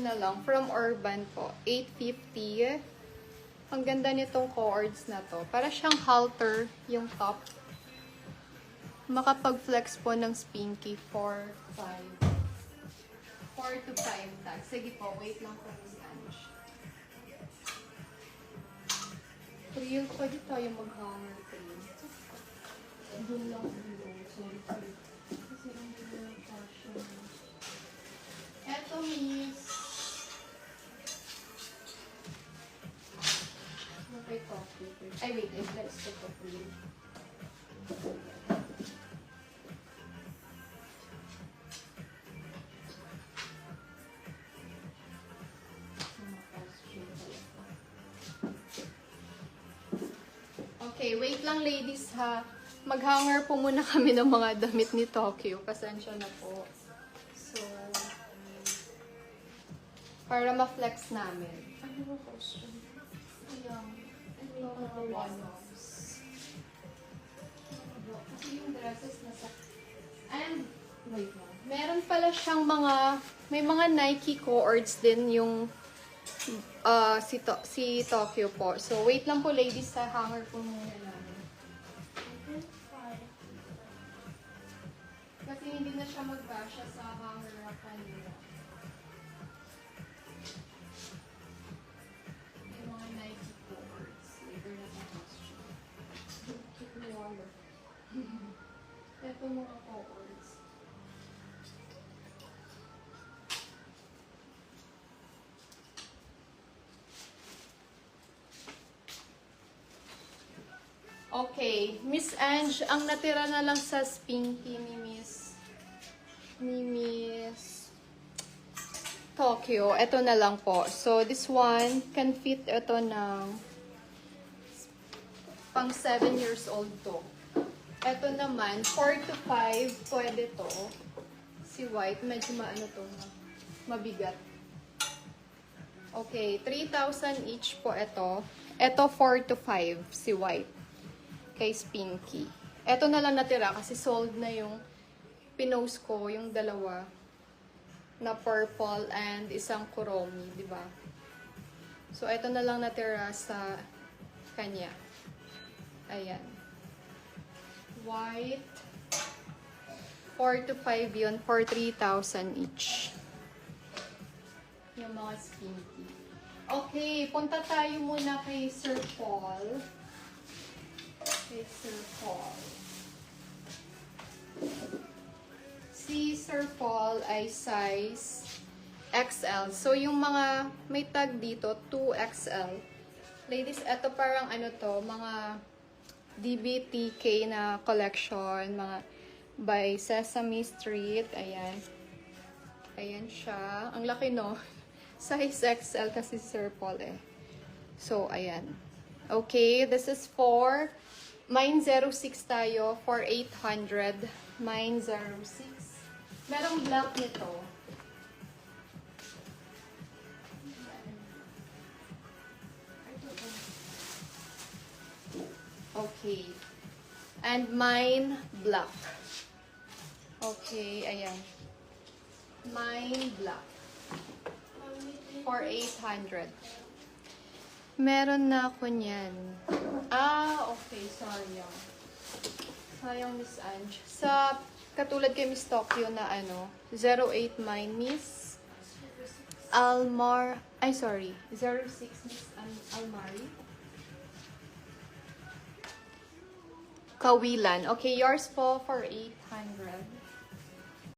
na lang. From Urban po. 850. Ang ganda nitong cords na to. Para siyang halter yung top. Makapag-flex po ng Spinky 4, 5. 4 to 5 tags. Sige po, wait lang po Miss Ange. Real, pwede tayo mag-hanger tayo. Doon lang below. Sorry. Kasi ang ganda ng fashion. Eto, Miss. Okay, coffee. Ay, wait. Let's take a break. Okay, wait lang ladies ha. Mag-hanger po muna kami ng mga damit ni Tokyo. Pasensya na po. So, para ma-flex namin. Ano ba costume? Ayan. Ito mga one-offs. Kasi yung dresses nasa... And, wait lang. Meron pala siyang mga... May mga Nike cords din yung... si Tokyo po. So, wait lang po ladies sa hanger po muna namin. Kasi hindi na siya magbasya sa hanger na kanila. May mga Nike cords. Later na sa costume. Keep me warmer. Ito mga cords. Okay, Miss Ange, ang natira na lang sa Spinky ni Miss Tokyo, ito na lang po. So, this one can fit ito ng pang 7 years old to. Ito naman, 4 to 5, pwede to. Si white, medyo maano to, mabigat. Okay, 3,000 each po ito. Ito 4 to 5, si white. Kay Spinky. Ito na lang natira kasi sold na yung pinost ko, yung dalawa na purple and isang kuromi, di ba? So, ito na lang natira sa kanya. Ayan. White. 4 to 5 yun for 3,000 each. Yung mga Spinky. Okay, punta tayo muna kay Sir Paul. Kay Sir Paul. Si Sir Paul ay size XL. So, yung mga may tag dito, 2XL. Ladies, eto parang ano to, mga DBTK na collection, mga by Sesame Street. Ayan. Ayan siya. Ang laki, no? Size XL kasi Sir Paul eh. So, ayan. Okay, this is for mine 06 tayo for 800. Mine 06. Merong black nito. Okay. And mine black. Okay, ayan. Mine black. For 800. Meron na ako niyan. Okay. Sayang. Sayang, Miss Ange. Sa, katulad kay Miss Tokyo na 08 mine, Miss Almar, 06 Miss Almari. Kawilan. Okay, yours po for 800.